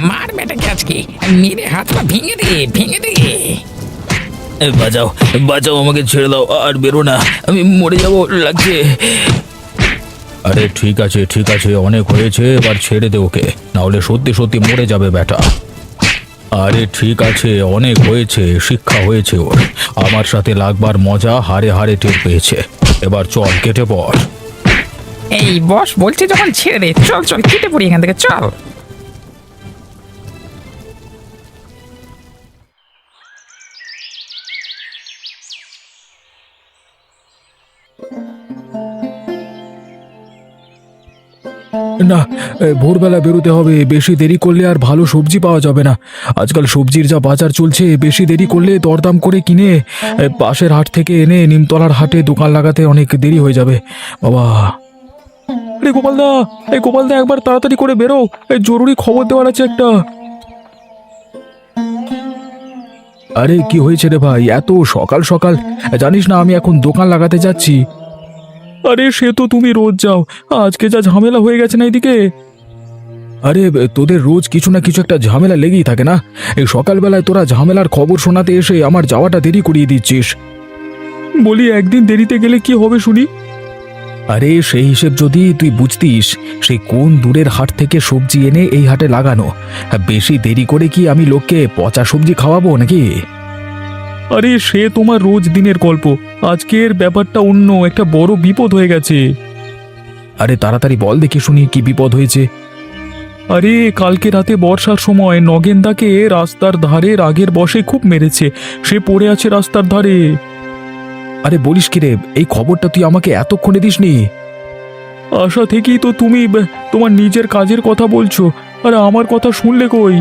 মার বেটাকে আজকে মেরে হাত পা ভেঙে দে, ভেঙে দে। বাঁচাও, বাঁচাও, আমাকে ছেড়ে দাও, আর বেরো না, আমি মরে যাবো লাগছে। আরে ঠিক আছে ঠিক আছে, অনেক হয়েছে, এবার ছেড়ে দে ওকে, না হলে সত্যি সত্যি মরে যাবে বেটা। আরে ঠিক আছে, অনেক হয়েছে, শিক্ষা হয়েছে ওর। আমার সাথে লাগবার মজা হারে হারে টের পেয়েছে। এবার চল কেটে পড়। এই বস বলছে যখন ছেড়ে দে, চল চল কেটে পড়ি এখান থেকে, চল। না, ভোরবেলা বেরোতে হবে, বেশি দেরি করলে আর ভালো সবজি পাওয়া যাবে না। আজকাল সবজির যা বাজার চলছে, বেশি দেরি করলে দরদাম করে কিনে পাশের হাট থেকে এনে নিমতলার হাটে দোকান লাগাতে অনেক দেরি হয়ে যাবে বাবা। আরে গোপালদা, এই গোপালদা, একবার তাড়াতাড়ি করে বেরো, এই জরুরি খবর দেওয়ার আছে একটা। আরে কি হয়েছে রে ভাই, এত সকাল সকাল? জানিস না আমি এখন দোকান লাগাতে যাচ্ছি। আরে সে তো তুমি রোজ যাও, আজকে যা ঝামেলা হয়ে গেছে না এদিকে। আরে তোদের রোজ কিছু না কিছু একটা ঝামেলা লেগেই থাকে না? এই সকালবেলায় তোরা ঝামেলার খবর শোনাতে এসে আমার যাওয়াটা দেরি করিয়ে দিচ্ছিস। বলি একদিন দেরিতে গেলে কি হবে শুনি? আরে সেই হিসেব যদি তুই বুঝতিস, সেই কোন দূরের হাট থেকে সবজি এনে এই হাটে লাগানো। বেশি দেরি করে কি আমি লোককে পচা সবজি খাওয়াবো নাকি? আরে সে তোমার রোজ দিনের গল্প, আজকের ব্যাপারটা অন্য, একটা বড় বিপদ হয়ে গেছে। আরে তাড়াতাড়ি বল দেখি শুনি, কি বিপদ হয়েছে? আরে কালকে রাতে বর্ষার সময় নগেনদাকে রাস্তার ধারে রাগের বশে খুব মেরেছে, সে পড়ে আছে রাস্তার ধারে। আরে বলিস কি রে, এই খবরটা তুই আমাকে এতক্ষণে দিসনি? আশা থেকেই তো তুমি তোমার নিজের কাজের কথা বলছো, আরে আমার কথা শুনলে কই?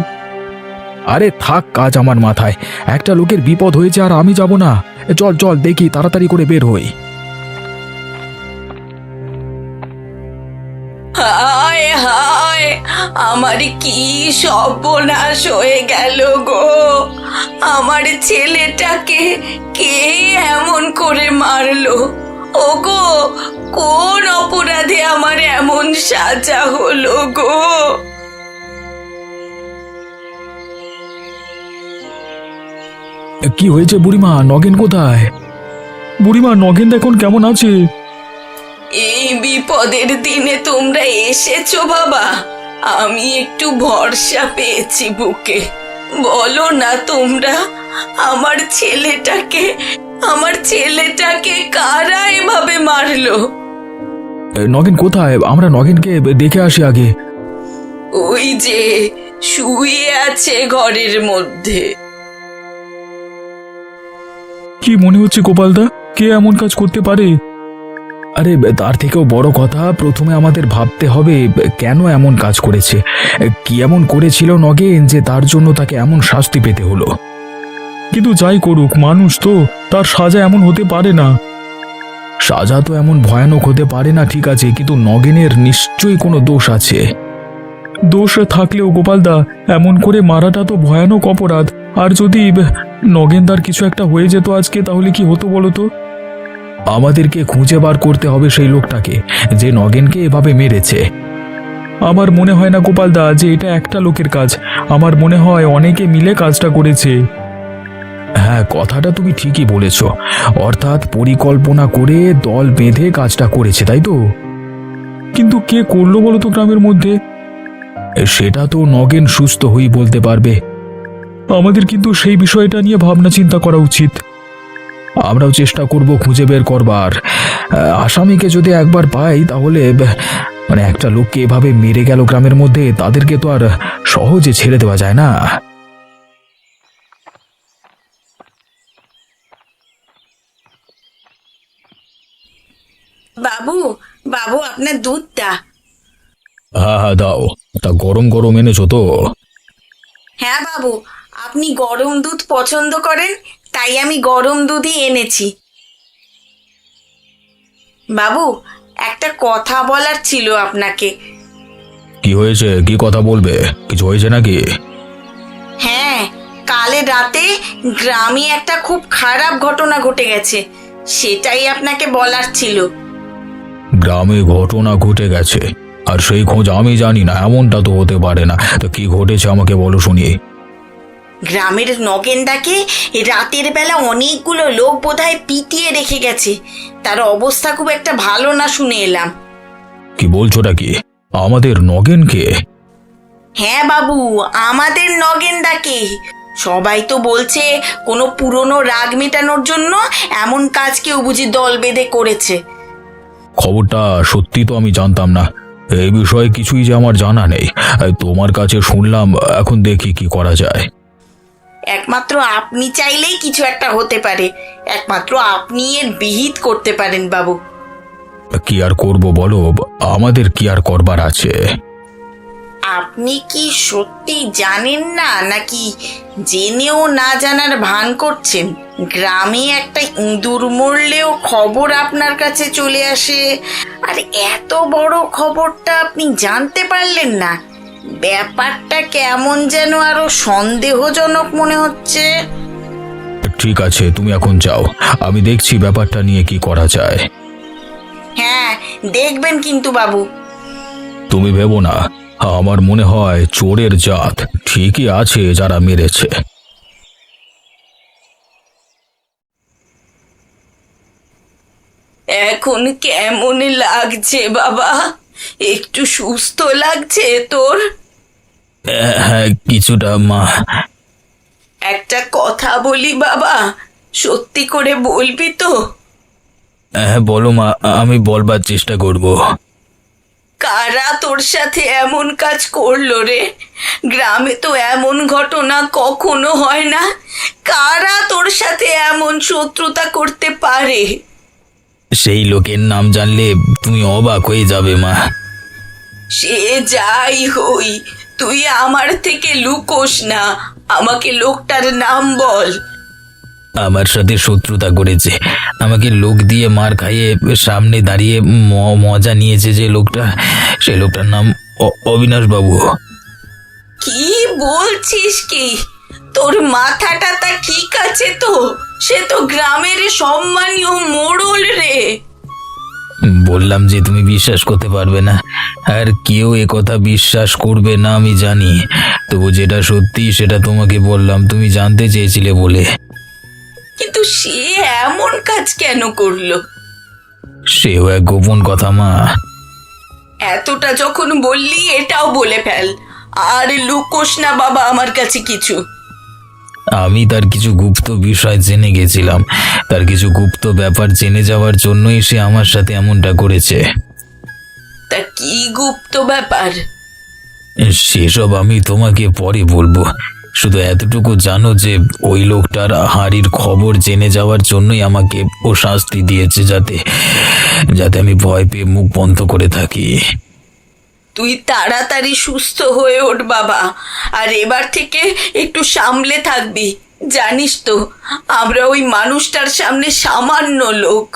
আরে থাক কাজ আমার মাথায়, একটা লোকের বিপদ হয়েছে আর আমি যাব না। চল চল দেখি, তাড়াতাড়ি করে বের হই। হায় হায়, আমার কি সর্বনাশ হয়ে গেল গো! আমার ছেলেটাকে কে এমন করে মারলো? ওগো, কোন অপরাধে আমার এমন সাজা হলো গো? কি হয়েছে বুড়িমা, নগেন কোথায়? বুড়িমা, নগেন এখন কেমন আছে? এই বিপদের দিনে তোমরা এসেছো বাবা, আমি একটু ভরসা পেয়েছি বুকে। বলো না তোমরা, আমার ছেলেটাকে কারা এভাবে মারলো? নগেন কোথায়? আমরা নগেনকে দেখে আসি আগে। ওই যে শুয়ে আছে ঘরের মধ্যে। কি মনে হচ্ছে গোপালদা, কে এমন কাজ করতে পারে? আরে তার থেকেও বড় কথা, প্রথমে আমাদের ভাবতে হবে কেন এমন কাজ করেছে, কি এমন করেছিল নগেন যে তার জন্য তাকে এমন শাস্তি পেতে হলো। কিন্তু যাই করুক, মানুষ তো, তার সাজা এমন হতে পারে না। সাজা তো এমন ভয়ানক হতে পারে না ঠিক আছে, কিন্তু নগেনের নিশ্চয়ই কোনো দোষ আছে। দোষ থাকলেও গোপালদা, এমন করে মারাটা তো ভয়ানক অপরাধ। আর যদি নগেনদার কিছু একটা হয়ে যেত আজকে, তাহলে কি হতো বলো তো? আমাদেরকে খুঁজে বার করতে হবে সেই লোকটাকে, যে নগেনকে এভাবে মেরেছে। আমার মনে হয় না গোপালদা যে এটা একটা লোকের কাজ, আমার মনে হয় অনেকে মিলে কাজটা করেছে। হ্যাঁ, কথাটা তুমি ঠিকই বলেছ, অর্থাৎ পরিকল্পনা করে দল বেঁধে কাজটা করেছে, তাই তো? কিন্তু কে করলো বলো তো গ্রামের মধ্যে? সেটা তো নগেন সুস্থ হই বলতে পারবে। আমাদের কিন্তু সেই বিষয়টা নিয়ে ভাবনা চিন্তা করা উচিত। আমরাও চেষ্টা করব খুঁজে বের করবার। আসামিকে যদি একবার পাই, তাহলে মানে একটা লোককে এভাবে মেরে গেল গ্রামের মধ্যে, তাদেরকে তো আর সহজে ছেড়ে দেওয়া যায় না। বাবু, বাবু, আপনার দুধটা। হ্যাঁ হ্যাঁ দাও, তা গরম গরম এনেছো তো? হ্যাঁ বাবু, আপনি গরম দুধ পছন্দ করেন, তাই আমি গরম দুধই এনেছি। বাবু, একটা কথা বলার ছিল আপনাকে। কি হয়েছে, কি কথা বলবে? কিছু হয়েছে নাকি? হ্যাঁ, কাল রাতে গ্রামে একটা খুব খারাপ ঘটনা ঘটে গেছে, সেটাই আপনাকে বলার ছিল। গ্রামে ঘটনা ঘটে গেছে? আর সেই খোঁজ আমি জানি না, এমনটা তো হতে পারে না। তো কি ঘটেছে আমাকে বলো শুনি। গ্রামের নগেনদাকে রাতের বেলা অনেকগুলো লোক বোধহয় পিটিয়ে রেখে গেছে। তার অবস্থা খুব একটা ভালো না শুনে এলাম। কি বলছোটা কি? আমাদের নগেনকে? হ্যাঁ বাবু, আমাদের নগেনদাকে। সবাই তো বলছে কোনো পুরনো রাগ মেটানোর জন্য এমন কাজ কেউ বুঝি দল বেঁধে করেছে। খবরটা সত্যি তো আমি জানতাম না। এই বিষয়ে কিছুই যে আমার জানা নেই। তোমার কাছে শুনলাম, এখন দেখি কি করা যায়। একমাত্র আপনি চাইলেই কিছু একটা হতে পারে। একমাত্র আপনি এর বিহিত করতে পারেন বাবু। কি আর করব বলো, আমাদের কি আর করবার আছে? আপনি কি সত্যি জানেন না, নাকি জেনেও না জানার ভান করছেন? গ্রামে একটা ইঁদুর মরলেও খবর আপনার কাছে চলে আসে, আর এত বড় খবরটা আপনি জানতে পারলেন না? ব্যাপারটা কেমন যেন আরো সন্দেহজনক মনে হচ্ছে। ঠিক আছে, তুমি এখন যাও, আমি দেখছি ব্যাপারটা নিয়ে কি করা যায়। হ্যাঁ, দেখবেন কিন্তু বাবু। তুমি ভেবো না, আমার মনে হয় চোরের জাত ঠিকই আছে যারা মেরেছে। এখন কেমন লাগছে বাবা? একটু সুস্থ লাগছে তোর? হ্যাঁ, কিছুটা মা। একটা কথা বলি বাবা, সত্যি করে বলবি তো? হ্যাঁ বলো মা, আমি বলবার চেষ্টা করব। কারা তোর সাথে এমন কাজ করলো রে? গ্রামে তো এমন ঘটনা কখনো হয় না। কারা তোর সাথে এমন শত্রুতা করতে পারে? সেই লোকের নাম জানলে তুমি অবাক হয়ে যাবে মা। সে যাই হই, তুই আমার থেকে লুকোস না। আমাকে লোকটার নাম বল। আমার সাথে শত্রুতা করেছে, আমাকে লোক দিয়ে মার খাইয়ে সামনে দাঁড়িয়ে মজা নিয়েছে যে লোকটা, সেই লোকটার নাম অবিনাশ বাবু। কি বলছিস কি? তোর মাথাটা তা ঠিক আছে তো? সে তো গ্রামের সম্মানীয় মোড়ল রে। বললাম যে তুমি বিশ্বাস করতে পারবে না, আর কেউ কথা বিশ্বাস করবে না আমি জানি, তবু যেটা সত্যি সেটা তোমাকে বললাম, তুমি জানতে চেয়েছিলে বলে। কিন্তু সে এমন কাজ কেন করলো? সেও এক গোপন কথা মা। এতটা যখন বললি, এটাও বলে ফেল। আর লুকোস না বাবা আমার কাছে কিছু। আমি তার কিছু গুপ্ত বিষয় জেনে গেছিলাম, তার কিছু গুপ্ত ব্যাপার জেনে যাওয়ার জন্যই সে আমার সাথে এমনটা করেছে। তা কি গুপ্ত ব্যাপার? সেসব আমি তোমাকে পরে বলবো, শুধু এতটুকু জানো যে ওই লোকটার হাঁড়ির খবর জেনে যাওয়ার জন্যই আমাকে ও শাস্তি দিয়েছে, যাতে যাতে আমি ভয় পেয়ে মুখ বন্ধ করে থাকি। তুই তাড়াতাড়ি সুস্থ হয়ে ওঠ বাবা, আর এবার থেকে একটু সামলে থাকবি। জানিস তো, আমরা ওই মানুষটার সামনে সামান্য লোক।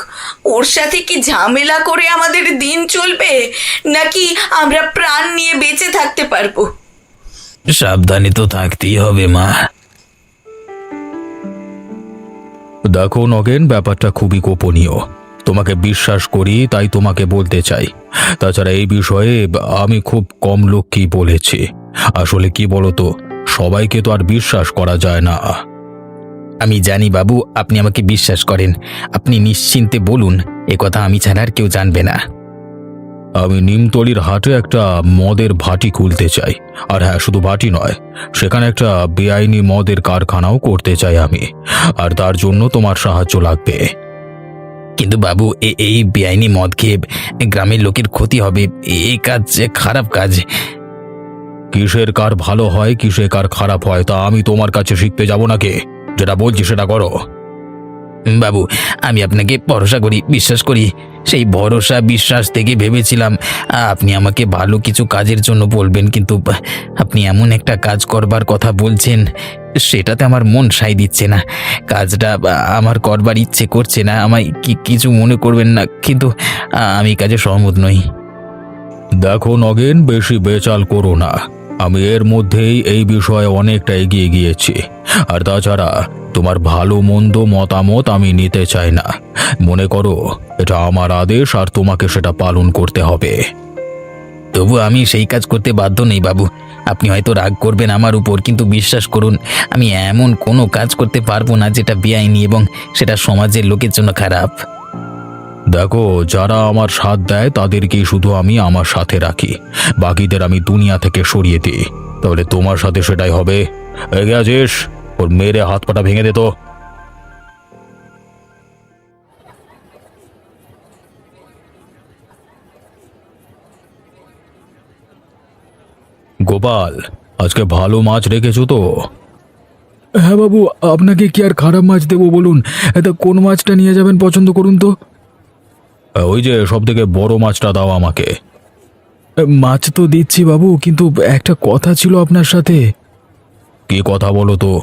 ওর সাথে কি ঝামেলা করে আমাদের দিন চলবে, নাকি আমরা প্রাণ নিয়ে বেঁচে থাকতে পারবো? সাবধানে তো থাকতেই হবে মা। দেখো নগেন, ব্যাপারটা খুবই গোপনীয়, তোমাকে বিশ্বাস করি তাই তোমাকে বলতে চাই। তাছাড়া এই বিষয়ে আমি খুব কম লোককেই বলেছি। আসলে কি বলতো, সবাইকে তো আর বিশ্বাস করা যায় না। আমি জানি বাবু, আপনি আমাকে বিশ্বাস করেন। আপনি নিশ্চিন্তে বলুন, এ কথা আমি ছাড়া আর কেউ জানবে না। আমি নিমতলির হাটে একটা মদের ভাটি খুলতে চাই। আর হ্যাঁ, শুধু ভাটি নয়, সেখানে একটা বেআইনি মদের কারখানাও করতে চাই আমি। আর তার জন্য তোমার সাহায্য লাগবে। কিন্তু বাবু, এই বেআইনি মদ খেয়ে গ্রামের লোকের ক্ষতি হবে। এই কাজ খারাপ কাজ। কিসের কার ভালো হয়, কিসের কার খারাপ হয়, তা আমি তোমার কাছে শিখতে যাব নাকি? যেটা বলছি সেটা করো। বাবু, আমি আপনাকে ভরসা করি, বিশ্বাস করি। সেই ভরসা বিশ্বাস থেকে ভেবেছিলাম আপনি আমাকে ভালো কিছু কাজের জন্য বলবেন, কিন্তু আপনি এমন একটা কাজ করবার কথা বলছেন, সেটাতে আমার মন সাই দিচ্ছে না। কাজটা আমার করবার ইচ্ছে করছে না। আমায় কিছু মনে করবেন না, কিন্তু আমি কাজে সহমত নই। দেখো নগেন, বেশি বেচাল করো না। আমি এর মধ্যেই এই বিষয়ে অনেকটা এগিয়ে গিয়েছি। আর তাছাড়া তোমার ভালো মন্দ মতামত আমি নিতে চাই না। মনে করো এটা আমার আদেশ, আর তোমাকে সেটা পালন করতে হবে। তো তবু আমি সেই কাজ করতে বাধ্য নেই বাবু। আপনি হয়তো রাগ করবেন আমার উপর, কিন্তু বিশ্বাস করুন আমি এমন কোনো কাজ করতে পারবো না যেটা বেআইনি এবং সেটা সমাজের লোকের জন্য খারাপ। দেখো, যারা আমার সাথ দেয় তাদেরকেই শুধু আমি আমার সাথে রাখি, বাকিদের আমি দুনিয়া থেকে সরিয়ে দিই। তাহলে তোমার সাথে সেটাই হবে। এগিয়ে আছিস, ওর মেরে হাত পাটা ভেঙে দে তো। গোপাল, আজকে ভালো মাছ রেখেছো তো? হ্যাঁ বাবু, আপনাকে কি আর খারাপ মাছ দেবো বলুন? এটা কোন মাছটা নিয়ে যাবেন পছন্দ করুন তো। ওই যে সব থেকে বড় মাছটা দাও আমাকে। মাছ তো দিচ্ছি বাবু, কিন্তু একটা কথা ছিল আপনার সাথে। কি কথা বলো তো?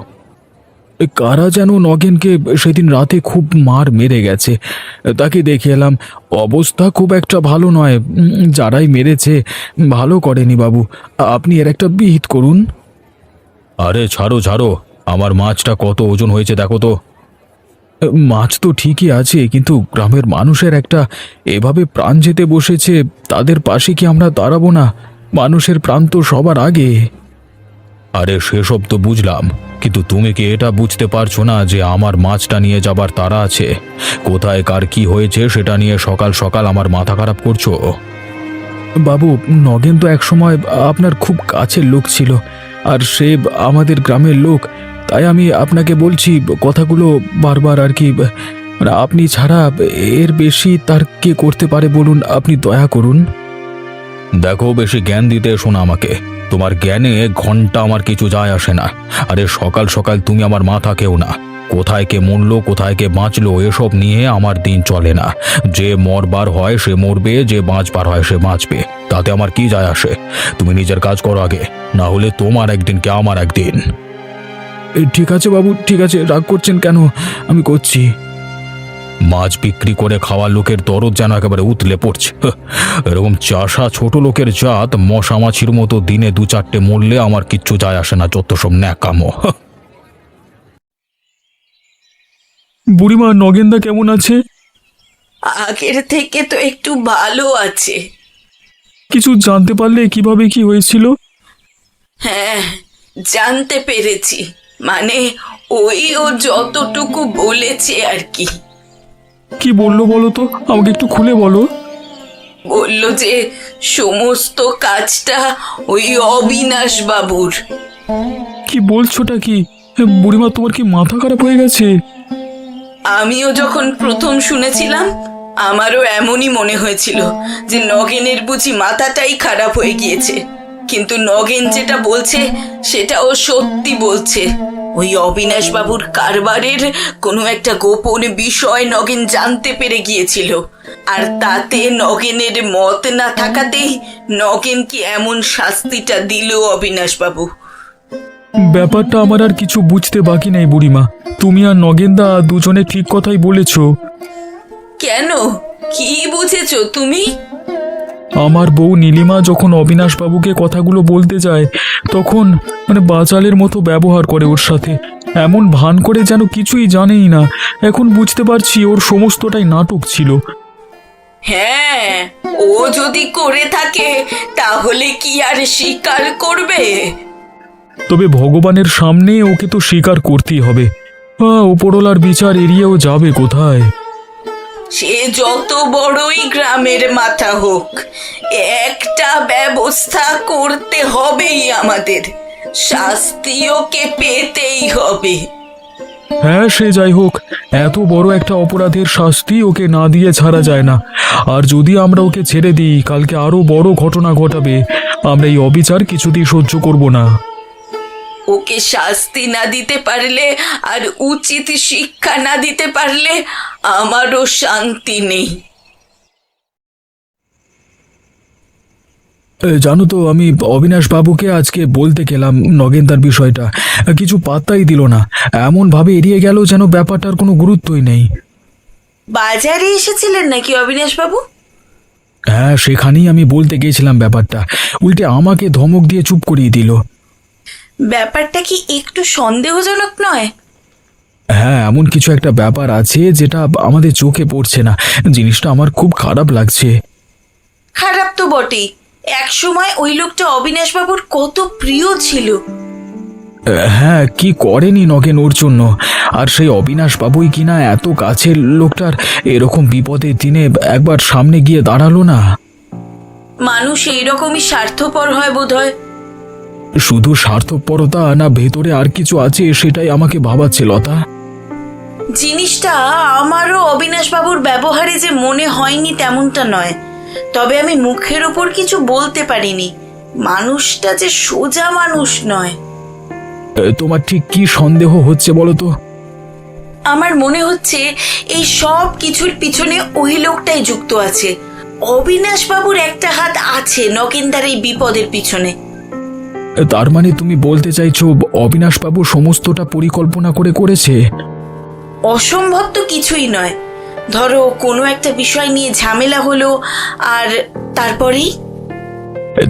কারা যেন নগেনকে সেদিন রাতে খুব মার মেরে গেছে, তাকে দেখে এলাম। অবস্থা খুব একটা ভালো নয়। যারাই মেরেছে ভালো করেনি বাবু, আপনি এর একটা বিহিত করুন। আরে ছাড়ো ছাড়ো, আমার মাছটা কত ওজন হয়েছে দেখো তো। মাছ তো ঠিকই আছে, কিন্তু গ্রামের মানুষের একটা এভাবে প্রাণ যেতে বসেছে, তাদের পাশে কি আমরা দাঁড়াবো না? মানুষের প্রাণ তো সবার আগে। আরে সেসব তো বুঝলাম, কিন্তু তুমি কি এটা বুঝতে পারছো না যে আমার মাছটা নিয়ে যাবার তাড়া আছে? কোথায় কার কি হয়েছে সেটা নিয়ে সকাল সকাল আমার মাথা খারাপ করছো? বাবু, নগেন তো একসময় আপনার খুব কাছের লোক ছিল, আর সে আমাদের গ্রামের লোক। তাই আমি আপনাকে বলছি কথাগুলো বারবার আর কি। আপনি ছাড়া এর বেশি তার কে করতে পারে বলুন? আপনি দয়া করুন। দেখো, বেশি জ্ঞান দিতে এসো না আমাকে। তোমার জ্ঞানে ঘন্টা আমার কিছু যায় আসে না। আরে সকাল সকাল তুমি আমার মাথা খেও না। কোথায় কে মরলো, কোথায় কে বাঁচলো, এসব নিয়ে আমার দিন চলে না। যে মরবার হয় সে মরবে, যে বাঁচবার হয় সে বাঁচবে, তাতে আমার কি যায় আসে? তুমি নিজের কাজ করো আগে, না হলে তোমার একদিন কে আমার একদিন। ঠিক আছে বাবু, ঠিক আছে, রাগ করছেন কেন? আমি করছি। মাছ বিক্রি করে খাওয়ার লোকের দরদ যেন একেবারে উতলে পড়ছে। এরকম চাষা ছোট লোকের জাত মশা মাছির মতো দিনে দু চারটে মরলে আমার কিচ্ছু যায় আসে না, যত সব ন্যাকামো। বুড়িমা, নগেনদা কেমন আছে? আগের থেকে তো একটু ভালো আছে। কিছু জানতে পারলে কিভাবে কি হয়েছিল? হ্যাঁ, জানতে পেরেছি। মানে ওই ও যতটুকু বলেছে আর কি। কি বললো বলো তো, আমাকে একটু খুলে বলো। বলল যে সমস্ত কাজটা ওই অবিনাশ বাবুর। কি বলছোটা কি? বুড়িমা, তোমার কি মাথা খারাপ হয়ে গেছে? আমিও যখন প্রথম শুনেছিলাম আমারও এমনই মনে হয়েছিল যে নগেনের বুঝি মাথাটাই খারাপ হয়ে গিয়েছে। কিন্তু নগেন যেটা বলছে সেটাও সত্যি বলছে। ওই অবিনাশ বাবুর কারবারের কোনো একটা গোপন বিষয় নগেন জানতে পেরে গিয়েছিল, আর তাতে নগেনের মত না থাকাতেই নগেনকে এমন শাস্তিটা দিল অবিনাশ বাবু। ব্যাপারটা আমার আর কিছু বুঝতে বাকি নেই বুড়িমা। তুমি আর নগেনদা দুজনে ঠিক কথাই বলেছ। কেন, কি বুঝেছো তুমি? আমার বউ নীলিমা যখন অবিনাশ বাবুকে কথাগুলো বলতে যায়, তখন বাচালের মতো ব্যবহার করে ওর সাথে। এমন ভান করে যেন কিছুই জানেই না। এখন বুঝতে পারছি ওর সমস্তটাই নাটক ছিল। হ্যাঁ, ও যদি করে থাকে তাহলে কি আর স্বীকার করবে? তবে ভগবানের সামনে ওকে তো স্বীকার করতেই হবে। ওপরওয়ালার বিচার এড়িয়েও যাবে কোথায়? সে যত বড়ই গ্রামের মাথা হোক, একটা ব্যবস্থা করতে হবেই আমাদের। শাস্তি ওকে পেতেই হবে। হ্যাঁ, সে যাই হোক, এত বড় একটা অপরাধের শাস্তি ওকে না দিয়ে ছাড়া যায় না। আর যদি আমরা ওকে ছেড়ে দিই, কালকে আরো বড় ঘটনা ঘটাবে। আমরা এই অবিচার কিছুতেই সহ্য করব না। ওকে শাস্তি না দিতে পারলে আর উচিত শিক্ষা না দিতে পারলে আমারও শান্তি নেই। জানো তো, আমি অবিনাশ বাবুকে আজকে বলতে গেলাম নগেনদার বিষয়টা, কিছু পাত্তাই দিল না। এমন ভাবে এড়িয়ে গেল যেন ব্যাপারটার কোনো গুরুত্বই নেই। বাজারে এসেছিলেন নাকি অবিনাশ বাবু? হ্যাঁ, সেখানেই আমি বলতে গেছিলাম ব্যাপারটা, উল্টে আমাকে ধমক দিয়ে চুপ করিয়ে দিল। ব্যাপারটা কি একটু সন্দেহজনক নয়? হ্যাঁ, এমন কিছু একটা ব্যাপার আছে যেটা আমাদের চোখে পড়ছে না। জিনিসটা আমার খুব খারাপ লাগছে। খারাপ তো বটেই, এক সময় ওই লোকটা অবিনাশ বাবুর কত প্রিয় ছিল। হ্যাঁ, কি করেনি নগেন ওর জন্য। আর সেই অবিনাশ বাবুই কিনা এত কাছের লোকটার এরকম বিপদের দিনে একবার সামনে গিয়ে দাঁড়ালো না। মানুষ এইরকমই স্বার্থপর হয় বোধহয়। শুধু স্বার্থপরতা না ভেতরে আর কিছু আছে সেটাই আমাকে ভাবাচ্ছে লতা। জিনিসটা আমারও অবিনাশ বাবুর ব্যবহারে যে মনে হয়নি তেমনটা নয়, তবে আমি মুখের ওপর কিছু বলতে পারিনি। মানুষটা যে সোজা মানুষ নয়। তোমার ঠিক কি সন্দেহ হচ্ছে বলো তো? আমার মনে হচ্ছে এই সব কিছুর পিছনে ওই লোকটাই যুক্ত আছে। অবিনাশ বাবুর একটা হাত আছে নগেনদার এই বিপদের পিছনে। তার মানে তুমি বলতে চাইছো অবিনাশ বাবু সমস্তটা পরিকল্পনা করে করেছে? অসম্ভব তো কিছুই নয়। ধরো কোনো একটা বিষয় নিয়ে ঝামেলা হলো, আর তারপরেই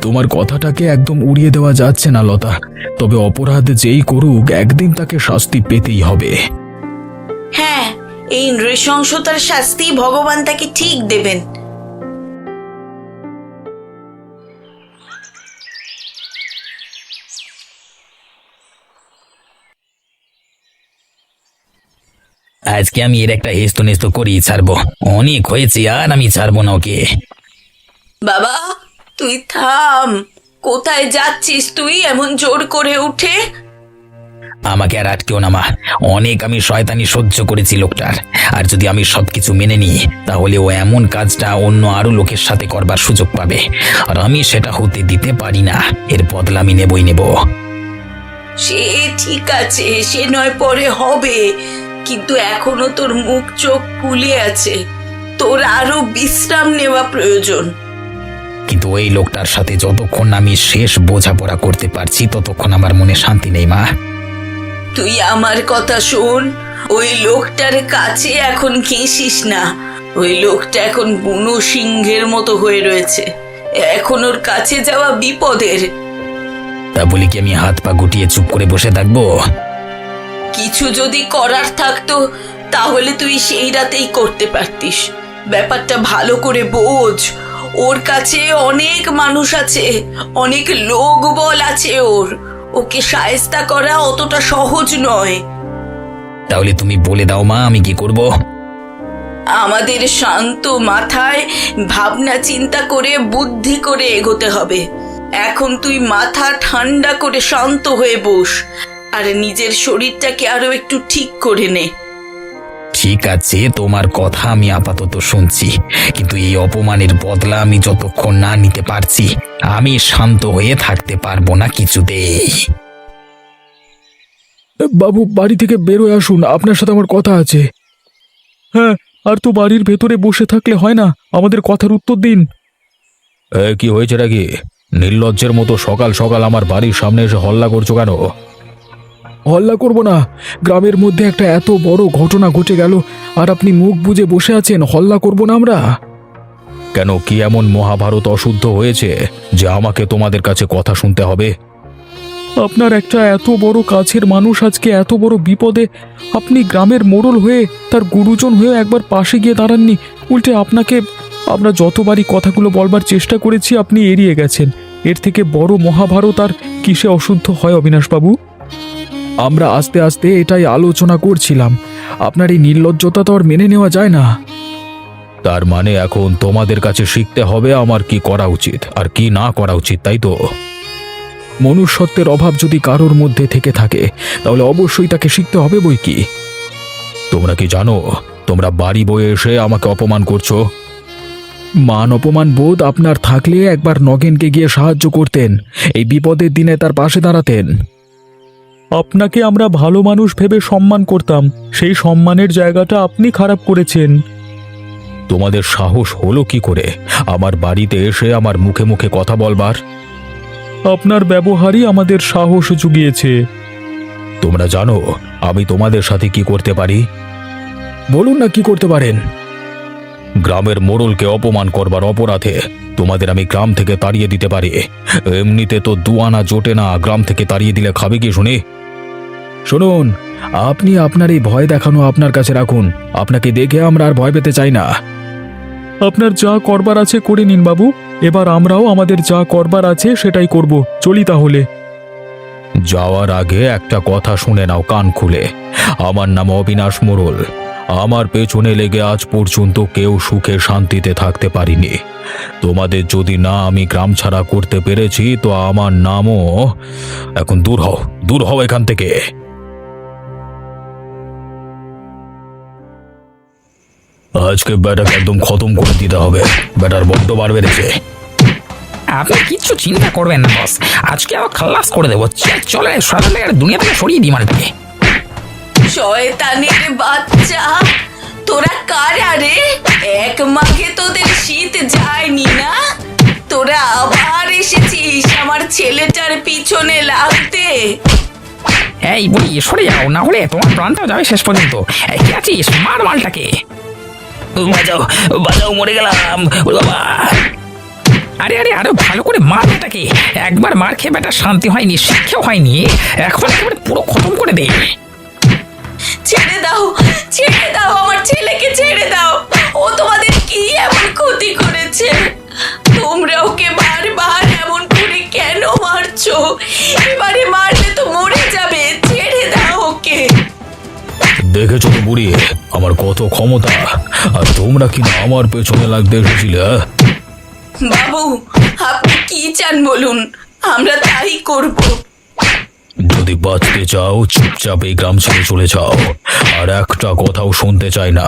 তোমার কথাটাকে একদম উড়িয়ে দেওয়া যাচ্ছে না লতা। তবে অপরাধ যেই করুক একদিন তাকে শাস্তি পেতেই হবে। হ্যাঁ, এই নৃশংসতার শাস্তি ভগবান তাকে ঠিক দেবেন। আজকে আমি এর একটা হেস্ত নেস্ত করেই ছাড়বো। অনেক হয়েছে, আর আমি ছাড়বো না ওকে। বাবা, তুই থাম। কোথায় যাচ্ছিস তুই এমন জোর করে উঠে? আমাকে আর আটকেও না মা। অনেক আমি শয়তানি সহ্য করেছি লোকটার। আর যদি আমি সবকিছু মেনে নিই তাহলে ও এমন কাজটা অন্য আরো লোকের সাথে করবার সুযোগ পাবে, আর আমি সেটা হতে দিতে পারি না। এর বদলা আমি নেবই নেব। সে ঠিক আছে, সে নয় পরে হবে, কিন্তু এখনো তোর মুখ চোখ ফুলে আছে। তোর আরো বিশ্রাম নেওয়া প্রয়োজন। কিন্তু ওই লোকটার সাথে যতক্ষণ না আমি শেষ বোঝাপড়া করতে পারছি ততক্ষণ আমার মনে শান্তি নেই মা। তুই আমার কথা শোন, ওই লোকটার কাছে এখন ঘেঁষিস না। ওই লোকটা এখন বুনো সিংহের মতো হয়ে রয়েছে। এখন ওর কাছে যাওয়া বিপদের। তা বলি কি আমি হাত পা গুটিয়ে চুপ করে বসে থাকবো? কিছু যদি করার থাকতো তাহলে তুই সেই রাতেই করতে পারতিস। ব্যাপারটা ভালো করে বোঝ। ওর কাছে অনেক মানুষ আছে, অনেক লোক বল আছে ওর। ওকে শায়েস্তা করা অতটা সহজ নয়। তাহলে তুমি বলে দাও মা, আমি কি করব? আমাদের শান্ত মাথায় ভাবনা চিন্তা করে বুদ্ধি করে এগোতে হবে। এখন তুই মাথা ঠান্ডা করে শান্ত হয়ে বস, আর নিজের শরীরটাকে আরো একটু ঠিক করে নে। ঠিক আছে, তোমার কথা আমি আপাতত শুনছি, কিন্তু এই অপমানের বদলা আমি যতক্ষণ না নিতে পারছি আমি শান্ত হয়ে থাকতে পারবো না কিছুতেই। বাবু, বাড়ি থেকে বেরোয় আসুন, আপনার সাথে আমার কথা আছে। হ্যাঁ, আর তো বাড়ির ভেতরে বসে থাকলে হয় না, আমাদের কথার উত্তর দিন। কি হয়েছে নাকি? নির্লজ্জের মতো সকাল সকাল আমার বাড়ির সামনে এসে হল্লা করছো কেন? হল্লা করব না, গ্রামের মধ্যে একটা এত বড় ঘটনা ঘটে গেল আর আপনি মুখ বুজে বসে আছেন। হল্লা করব না আমরা? কেন, কি এমন মহাভারত অশুদ্ধ হয়েছে যে আমাকে তোমাদের কাছে কথা শুনতে হবে? আপনার একটা এত বড় কাছের মানুষ আজকে এত বড় বিপদে, আপনি গ্রামের মোড়ল হয়ে তার গুরুজন হয়ে একবার পাশে গিয়ে দাঁড়াননি। উল্টে আমরা যতবারই কথাগুলো বলবার চেষ্টা করেছি আপনি এড়িয়ে গেছেন। এর থেকে বড় মহাভারত আর কিসে অশুদ্ধ হয় অবিনাশবাবু? আমরা আস্তে আস্তে এটাই আলোচনা করছিলাম। আপনার এই নির্লজ্জতা তো আর মেনে নেওয়া যায় না। তার মানে এখন তোমাদের কাছে শিখতে হবে আমার কি করা উচিত আর কি না করা উচিত, তাই তো? মনুষ্যত্বের অভাব যদি কারোর মধ্যে থেকে থাকে তাহলে অবশ্যই তাকে শিখতে হবে বই কি। তোমরা কি জানো তোমরা বাড়ি বয়ে এসে আমাকে অপমান করছো? মান অপমান বোধ আপনার থাকলে একবার নগেনকে গিয়ে সাহায্য করতেন, এই বিপদের দিনে তার পাশে দাঁড়াতেন। আপনাকে আমরা ভালো মানুষ ভেবে সম্মান করতাম, সেই সম্মানের জায়গাটা আপনি খারাপ করেছেন। তোমাদের সাহস হলো কি করে আমার বাড়িতে এসে আমার মুখে মুখে কথা বলবার? আপনার ব্যবহারই আমাদের সাহস জুগিয়েছে। তোমরা জানো আমি তোমাদের সাথে কি করতে পারি? বলুন না, কি করতে পারেন? গ্রামের মোড়লকে অপমান করবার অপরাধে তোমাদের আমি গ্রাম থেকে তাড়িয়ে দিতে পারি। এমনিতে তো দুয়ানা জোটে না, গ্রাম থেকে তাড়িয়ে দিলে খাবে কি শুনি? শুনুন, আপনি আপনার এই ভয় দেখানো আপনার কাছে রাখুন। আপনাকে দেখে আমরা আর ভয় পেতে চাই না। আপনার যা করবার আছে করে নিন বাবু। এবার আমরাও আমাদের যা করবার আছে সেটাই করব। চলি তাহলে। যাওয়ার আগে একটা কথা শুনে নাও কান খুলে। আমার নাম অবিনাশ মোড়ল। আমার পেছনে লেগে আজ পর্যন্ত কেউ সুখে শান্তিতে থাকতে পারিনি। তোমাদের যদি না আমি গ্রাম ছাড়া করতে পেরেছি তো আমার নামও এখন দূর হও এখান থেকে। আজকে ব্যাটাকে একদম খতম করে দিতে হবে। ব্যাটার বড্ড বার বেড়েছে। আপনি কিচ্ছু চিন্তা করবেন না বস, আজকে আবার খালাস করে দেবো। চলে সরালে আর দুনিয়া থেকে সরিয়ে দিই মালটাকে। শয়তানের বাচ্চা, তোরা কারা রে? এক মাঘে তোদের শীত যায়নি না? তোরা আবার এসেছিস আমার ছেলেটার পিছনে লাগতে। এই বলি সরে যাও, না হলে তোমার প্রাণটাও যাবে শেষ পর্যন্ত। এই কি আছিস, মার মালটাকে। বাঁচাও মরে গেলাম ওরে বাবা। আরে আরে আরো ভালো করে মার এটাকে। একবার মার খেয়ে বেটা শান্তি হয়নি, শিক্ষাও হয়নি, এখন একেবারে পুরো খতম করে দে। ছেড়ে দাও, ছেড়ে দাও, আমার ছেলেকে ছেড়ে দাও। ও তোমাদের কি এমন ক্ষতি করেছে? তোমরা ওকে বারবার এমন করে কেন মারছো? এবারে মারলে তো মরে যাবে। ছেড়ে দাও ওকে। দেখেছো তো বুড়ি আমার কত ক্ষমতা, আর তোমরা কিনা আমার পেছনে লাগতে এসেছিলে। বাবু, আপনি কি চান বলুন, আমরা তাই করব। যদি বাঁচতে চাও চুপচাপ এই গ্রাম ছেড়ে চলে যাও, আর একটা কথাও শুনতে চাই না।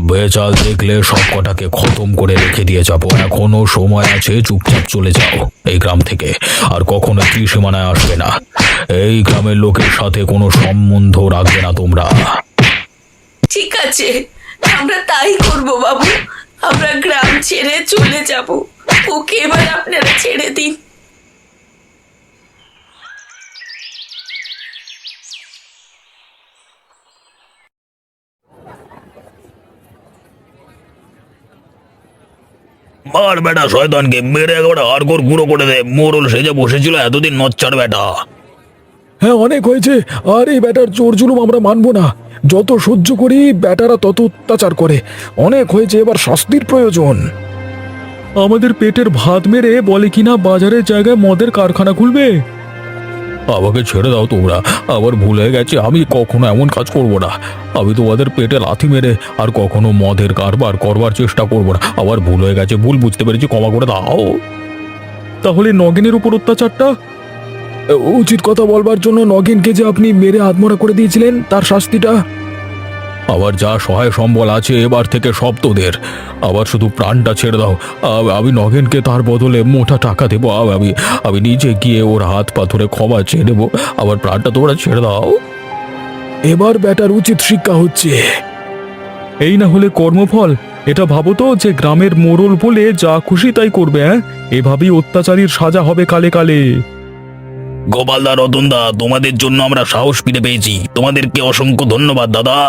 বেচাল দেখলে সব কটাকে খতম করে রেখে দিয়ে যাবো। এখনো সময় আছে, চুপচাপ চলে যাও এই গ্রাম থেকে। আর কখনো ত্রিসীমানায় আসবে না। এই গ্রামের লোকের সাথে কোনো সম্বন্ধ রাখবে না তোমরা। ঠিক আছে, আমরা তাই করব বাবু। আমরা গ্রাম ছেড়ে চলে যাব। ওকে এবার আপনারা ছেড়ে দিন। মার বেটা শয়তানকে, মেরে একেবারে হাড়গোড় গুঁড়ো করে দে। মোড়ল সেজে বসেছিল এতদিন, নচ্চার বেটা। হ্যাঁ অনেক হয়েছে। আর এই ব্যাটার জোর জুলুম আমরা মানবো না। যত সহ্য করি ব্যাটারা তত অত্যাচার করে। অনেক হয়েছে, এবার শাস্তির প্রয়োজন। আমাদের পেটের ভাত মেরে বলে কিনা বাজারের জায়গায় মদের কারখানা খুলবে। আমাকে ছেড়ে দাও তোমরা, আবার ভুলে গেছি আমি কখনো এমন কাজ করব না। আমি তোমাদের পেটে লাথি মেরে আর কখনো মদের কারবার করবার চেষ্টা করব না। আবার ভুল হয়ে গেছে, ভুল বুঝতে পেরেছি, ক্ষমা করে দাও। তাহলে নগেনের উপর অত্যাচারটা? উচিত কথা বলবার জন্য নগেনকে যে আপনি মেরে আত্মহত্যা করে দিয়েছিলেন, তার শাস্তিটা? আবার যা সহায় সম্বল আছে এবার থেকে সব তোদের। আবার শুধু প্রাণটা ছেড়ে দাও। আমি নগেনকে তার বদলে মোটা টাকা দেবো। আমি নিজে গিয়ে ওর হাত পা ধরে ক্ষমা চেয়ে নেবো। আবার প্রাণটা তোমরা ছেড়ে দাও। এবার ব্যাটার উচিত শিক্ষা হচ্ছে। এই না হলে কর্মফল। এটা ভাবো তো যে গ্রামের মোড়ল বলে যা খুশি তাই করবে। এভাবেই অত্যাচারীর সাজা হবে কালে কালে। গোপালদা, রতনদা, তোমাদের জন্য আমরা সাহস ফিরে পেয়েছি। তোমাদেরকে অসংখ্য ধন্যবাদ দাদা।